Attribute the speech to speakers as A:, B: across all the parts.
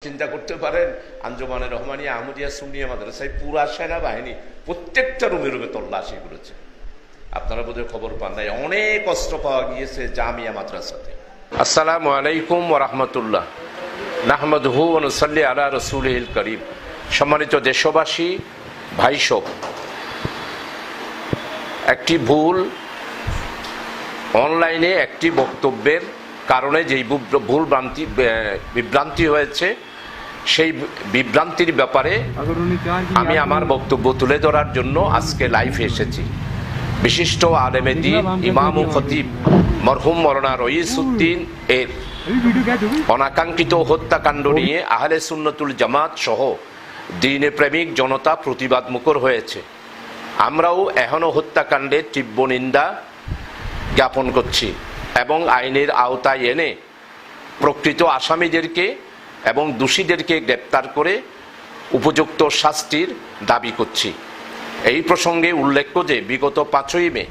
A: চিন্তা করতে পারেন আঞ্জুমানে রহমানিয়া আহমদিয়া সুন্নিয়া মাদ্রাসায় পুরা সেনাবাহিনী প্রত্যেকটা রুমে রুমে তল্লাশি করেছে। আপনারা বোধহয় খবর পান নাই, অনেক অস্ত্র পাওয়া গিয়েছে জামিয়া মাদ্রাসাতে। আসসালামু আলাইকুম ওয়া রাহমাতুল্লাহ, নাহমাদুহু ওয়া নুসাল্লি আলা রাসূলিল কারীম। সম্মানিত দেশবাসী, ভাইসব, একটি ভুল অনলাইনে একটি বক্তব্যের কারণে যেই ভুল বিভ্রান্তি হয়েছে, সেই বিভ্রান্তির ব্যাপারে আমি আমার বক্তব্য তুলে ধরার জন্য আজকে লাইভে এসেছি। বিশিষ্ট আলেমে দ্বীন ইমাম ও খতিব মরহুম মাওলানা রইসউদ্দিন এর অনাকাঙ্ক্ষিত হত্যাকাণ্ড নিয়ে আহলে সুন্নতুল জামাত সহ দ্বীনে প্রেমিক জনতা প্রতিবাদ মুখর হয়েছে। আমরাও এখনও হত্যাকাণ্ডের তীব্র নিন্দা জ্ঞাপন করছি এবং আইনের আওতায় এনে প্রকৃত আসামিদেরকে এবং দোষীদেরকে গ্রেপ্তার করে উপযুক্ত শাস্তির দাবি করছি। এই প্রসঙ্গে উল্লেখ্য যে বিগত 5ই মে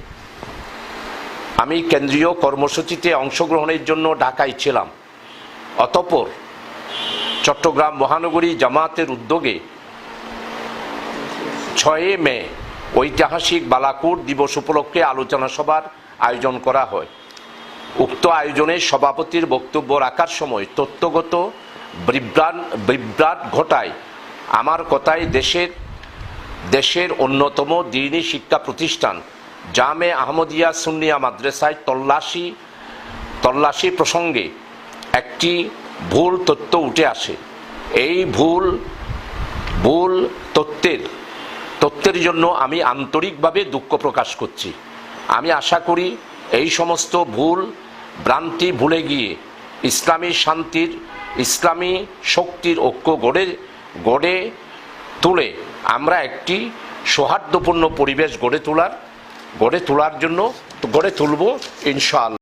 A: আমি কেন্দ্রীয় কর্মসূচিতে অংশগ্রহণের জন্য ঢাকায় ছিলাম। অতঃপর চট্টগ্রাম মহানগরী জামাতের উদ্যোগে 6 মে ঐতিহাসিক বালাকোট দিবস উপলক্ষে আলোচনা সভার আয়োজন করা হয়। উক্ত আয়োজনে সভাপতির বক্তব্য রাখার সময় তথ্যগত বিভ্রাট ঘটায় আমার কথায় দেশের অন্যতম দ্বীনী শিক্ষা প্রতিষ্ঠান জামে আহমদিয়া সুন্নিয়া মাদ্রাসায় তল্লাশি প্রসঙ্গে একটি ভুল তথ্য উঠে আসে। এই ভুল তথ্যের জন্য আমি আন্তরিকভাবে দুঃখ প্রকাশ করছি। আমি আশা করি এই সমস্ত ভুল ভ্রান্তি ভুলে গিয়ে ইসলামী শক্তির ঐক্য গড়ে তুলে আমরা একটি সৌহার্দ্যপূর্ণ পরিবেশ গড়ে তুলব ইনশাআল্লাহ।